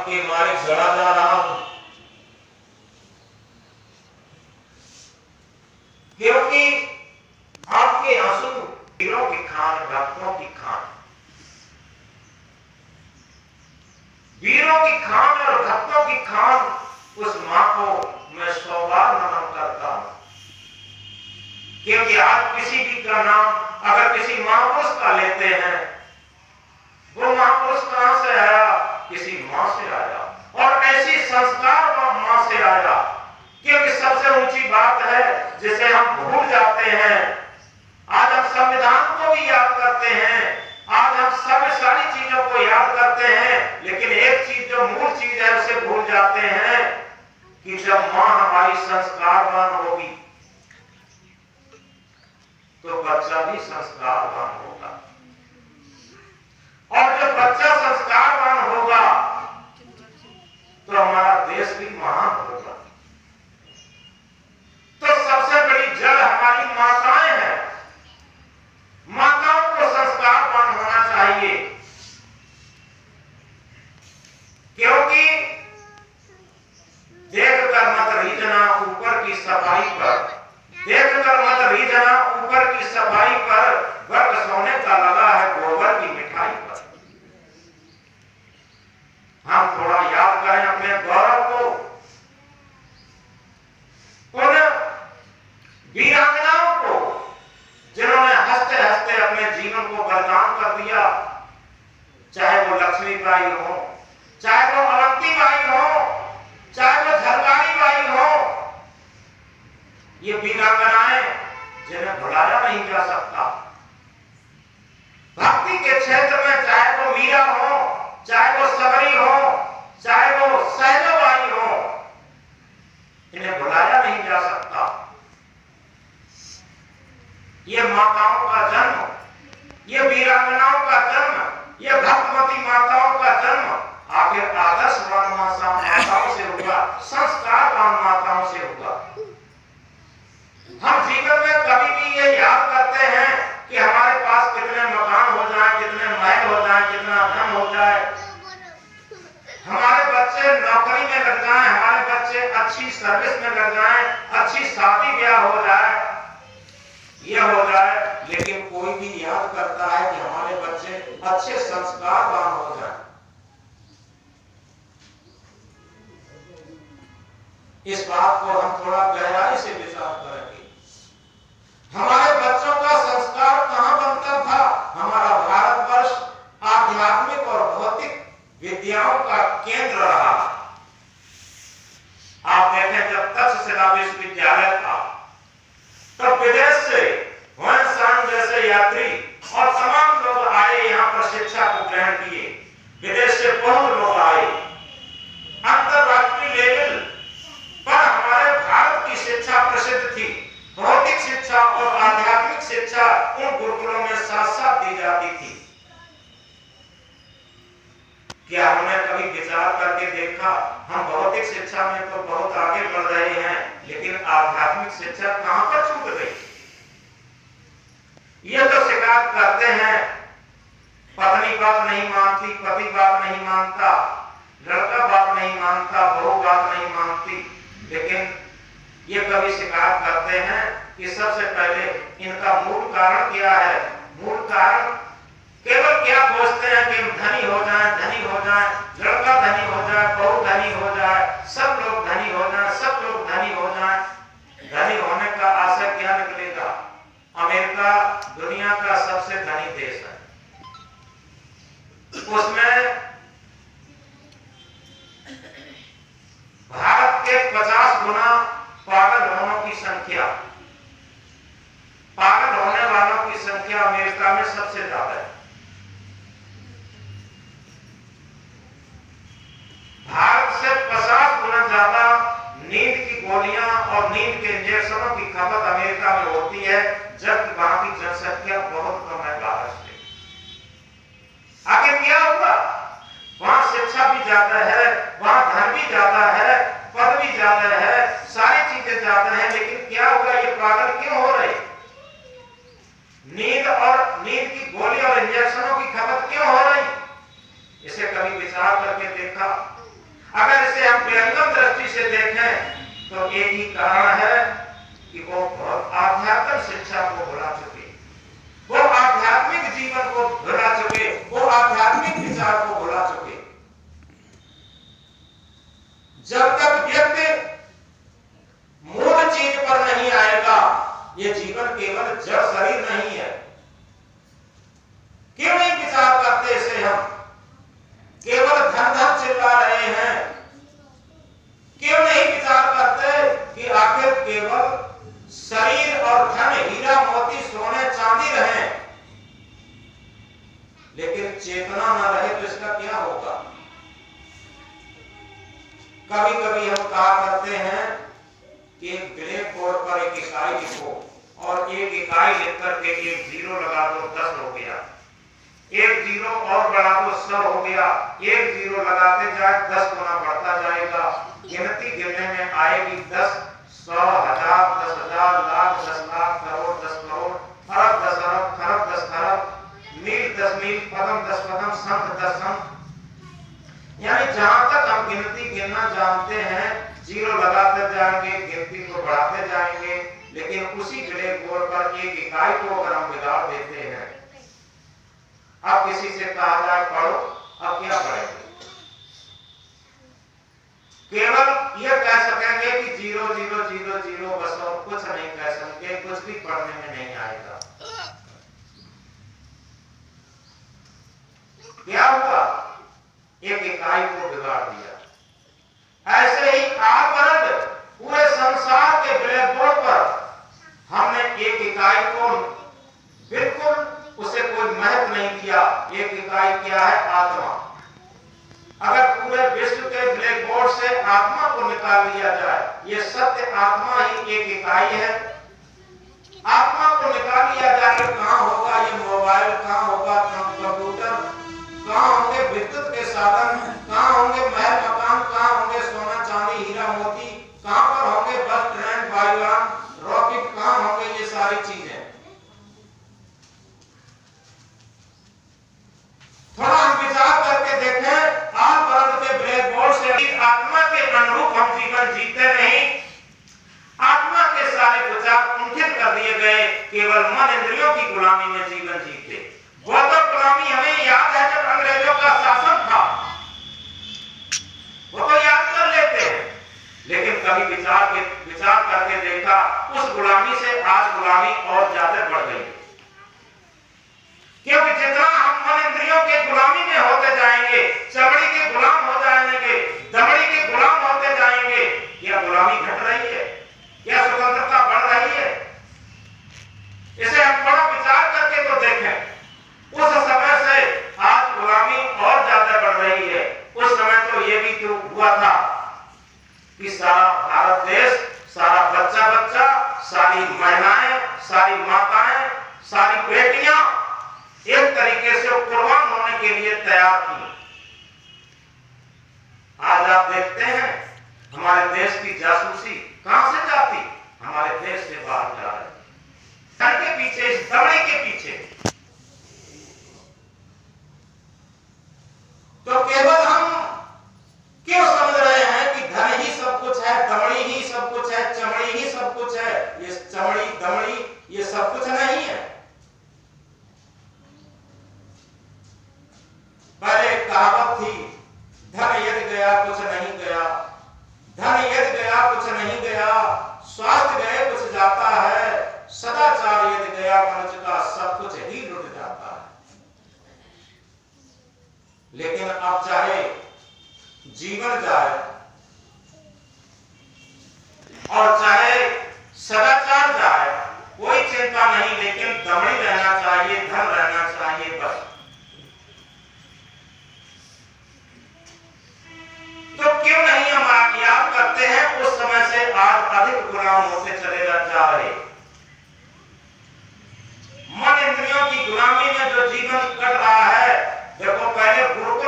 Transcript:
आपके मारे जड़ा जा रहा हूं, क्योंकि आपके आंसू वीरों की खान, भक्तों की खान, वीरों की खान और भक्तों की खान, उस मां को मैं 100 बार नमन करता हूं। क्योंकि आप किसी भी का नाम अगर किसी महापुरुष का लेते हैं, वो महापुरुष कहां से आया? किसी मां से आया, और ऐसी संस्कार मां से आया। क्योंकि सबसे ऊंची बात है जिसे हम भूल जाते हैं। आज हम संविधान को भी याद करते हैं, आज हम सब सारी चीजों को याद करते हैं, लेकिन एक चीज जो मूल चीज है उसे भूल जाते हैं कि जब मां हमारी संस्कारवान होगी तो बच्चा भी संस्कारवान होगा, और जब बच्चा संस्कारवान होगा तो हमारा देश भी महान होगा। तो सबसे बड़ी जड़ हमारी माताएं हैं। माताओं को संस्कारवान होना चाहिए, क्योंकि देखकर मत रीझना ऊपर की सफाई पर, देखकर मत रीझना ऊपर की सफाई पर, वर्ग सोने का लगा है गोबर की मिठाई पर। हम थोड़ा याद करें अपने गौरव को, उन वीरांगनाओं को जिन्होंने हंसते हंसते अपने जीवन को बलिदान कर दिया। चाहे वो लक्ष्मीबाई हो, चाहे वो अवंतीबाई हो, चाहे वो झलकारी हो, ये वीरांगनाएं जिन्हें भुलाया नहीं जा सकता। भक्ति के क्षेत्र में चाहे वो मीरा हो, चाहे वो सबरी हो, चाहे वो सहजबाई हो, इन्हें भुलाया नहीं जा सकता। ये माताओं का जन्म, ये वीरांगनाओं का जन्म, ये भक्तवती माताओं का जन्म आखिर आदर्शवान माताओं से होगा, संस्कारवान माताओं से होगा। हम जीवन में कभी भी ये याद करते हैं कि हमारे पास कितने मकान हो जाए, कितने महल हो जाए, कितना धन हो जाए, हमारे बच्चे नौकरी में लग जाएं, हमारे बच्चे अच्छी सर्विस में लग जाएं, अच्छी शादी ब्याह हो जाए, ये हो जाए, लेकिन कोई भी याद करता है कि हमारे बच्चे अच्छे संस्कारवान हो जाए। इस बात को हम थोड़ा गहराई से विचार करेंगे। हमारे बच्चों का संस्कार कहां बनता था? हमारा भारतवर्ष आध्यात्मिक और भौतिक विद्याओं का केंद्र रहा। आप देखें, जब तक्षशिला विश्वविद्यालय था तब विदेश से हुएनसांग जैसे यात्री और तमाम लोग आए, यहां पर शिक्षा को ग्रहण किए। विदेश से बहुत लोग आए। अंतरराष्ट्रीय लेवल पर हमारे भारत की शिक्षा प्रसिद्ध थी। भौतिक शिक्षा और आध्यात्मिक शिक्षा उन गुरुकुलों में साथ साथ दी जाती थी। क्या हमने कभी विचार करके देखा, हम भौतिक शिक्षा में तो बहुत आगे बढ़ रहे हैं, लेकिन आध्यात्मिक शिक्षा कहां पर छूट गई? ये तो शिकायत करते हैं, पत्नी बात नहीं मानती, पति बात नहीं मानता, लड़का बात नहीं मानता, बहू बात नहीं मानती, लेकिन ये कभी शिकायत करते हैं कि सबसे पहले इनका मूल कारण क्या है? मूल कारण केवल क्या खोजते हैं कि धनी हो जाए, धनी हो जाए, लड़का धनी हो जाए, बहू धनी हो जाए, सब लोग धनी हो जाए, सब लोग धनी हो जाए। धनी होने का आशय क्या निकलेगा? अमेरिका दुनिया का सबसे धनी देश है, उसमें भारत के 50 गुना पागल होने की संख्या, पागल होने वालों की संख्या अमेरिका में सबसे ज्यादा है। भारत से 50 गुना ज्यादा नींद की गोलियां और नींद के इंजेक्शनों की खपत अमेरिका में होती है, जबकि वहां की जनसंख्या बहुत कम है भारत से। आखिर क्या हुआ? वहां शिक्षा भी ज्यादा है, वहां धन भी ज्यादा है, पद भी ज्यादा है, सारी चीजें ज्यादा हैं, लेकिन क्या हुआ? ये पागल क्यों हो रहे? नींद की गोली और इंजेक्शनों की खपत क्यों हो रही? इसे कभी विचार करके देखा? अगर इसे हम व्यंगम दृष्टि से देखें तो एक ही कारण है कि वो बहुत आध्यात्मिक शिक्षा को भुला चुके, वो आध्यात्मिक जीवन को भुला चुके, वो आध्यात्मिक विचार को भुला चुके। जब तक व्यक्ति मूल चीज पर नहीं आएगा, ये जीवन केवल जड़ शरीर नहीं है। क्यों नहीं विचार करते इसे हम? केवल धन धन चिल्ला रहे हैं। क्यों नहीं विचार करते कि आखिर केवल शरीर और धन, हीरा मोती सोने चांदी रहे, लेकिन चेतना न रहे तो इसका क्या होगा? कभी कभी हम कहा करते हैं कि एक ब्लैक बोर्ड पर एक इकाई लिखो और एक इकाई लिख करके एक जीरो लगा दो, 10 हो गया। एक जीरो और बढ़ा दो, 100 हो गया। एक जीरो लगाते जाए 10 गुना बढ़ता जाएगा। गिनती गिनने में आएगी 10, 100, 1000, 10,000, लाख, 10 लाख, करोड़, 10 करोड़, अरब 10 अरब, खरब 10 खरब, मील 10 मील, पदम 10 पदम, संख 10 संख। यानी जहां तक हम गिनती गिनना जानते हैं, जीरो लगाते जाएंगे, गिनती को बढ़ाते जाएंगे, लेकिन उसी ब्लैक बोर्ड पर एक इकाई को अगर हम बिगाड़ देते हैं, अब किसी से कहा जाए पढ़ो, अब क्या पढ़ेंगे? केवल यह कह सकेंगे कि 0 0 0 0 बस, और कुछ नहीं कह सकेंगे, कुछ भी पढ़ने में नहीं आएगा। क्या हुआ? एक इकाई को बिगाड़ दिया। ऐसे ही आवर्त पूरे संसार के ब्लैक बोर्ड पर हमने एक इकाई को बिल्कुल उसे कोई महत्व नहीं दिया। एक इकाई क्या है? आत्मा। अगर पूरे विश्व के ब्लैक बोर्ड से आत्मा को निकाल लिया जाए, ये सत्य आत्मा ही एक इकाई है। आत्मा को निकाल लिया जाए तो कहां होगा ये मोबाइल, कहां होगा कंप्यूटर, कहां होंगे विद्युत के साधन, कहां होंगे महल मकान, कहां होंगे सोना चांदी हीरा मोती, कहां पर होंगे बस ट्रेन वायुयान रॉकेट, कहां होंगे ये सारी चीजें? थोड़ा हम विचार करके देखें, आप वर्ग के ब्लैक बोर्ड से आत्मा के अनुरूप हम जीवन जीते नहीं। आत्मा के सारे विचार कुंठित कर दिए गए, केवल मन इंद्रियों की गुलामी में जीवन जीते। वो तो गुलामी हमें याद है जब अंग्रेजों का शासन था, वो तो याद कर लेते हैं, लेकिन कभी विचार करके देखा, उस गुलामी से आज गुलामी और ज्यादा बढ़ गई। क्योंकि जितना हम मन इंद्रियों के गुलामी में होते जाएंगे, चमड़ी के गुलाम हो जाएंगे, दमड़ी के गुलाम होते जाएंगे, क्या गुलामी घट रही है? क्या स्वतंत्रता बढ़ रही है? इसे हम थोड़ा विचार करके तो देखें। उस समय से आज गुलामी और ज्यादा बढ़ रही है। उस समय तो ये भी तो हुआ था कि सारा भारत देश, सारा बच्चा बच्चा, सारी महिलाएं, सारी माताएं, सारी बेटियां एक तरीके से कुर्बान होने के लिए तैयार थी। आज आप देखते हैं हमारे देश की जासूसी कहां से जाती? हमारे देश से बाहर जा रही, धन के पीछे, इस दमड़ी के पीछे। तो केवल हम क्यों समझ रहे हैं कि धन ही सब कुछ है, दमड़ी ही सब कुछ है, चमड़ी ही सब कुछ है? ये चमड़ी दमड़ी ये सब कुछ नहीं है। पहले एक कहावत थी, धन यदि गया कुछ नहीं गया, धन यदि गया कुछ नहीं गया, स्वास्थ्य गए कुछ जाता है, सदाचार यदि गया मनुष्य का सब कुछ ही लुट जाता है। लेकिन अब चाहे जीवन जाए और चाहे सदाचार जाए, कोई चिंता नहीं, लेकिन दमड़ी रहना चाहिए, धन रहना चाहिए, बस। तो क्यों नहीं हम याद करते हैं उस समय से आज अधिक गुलाम होते चले जा रहे। मन इंद्रियों की गुलामी में जो जीवन कट रहा है, देखो पहले गुरु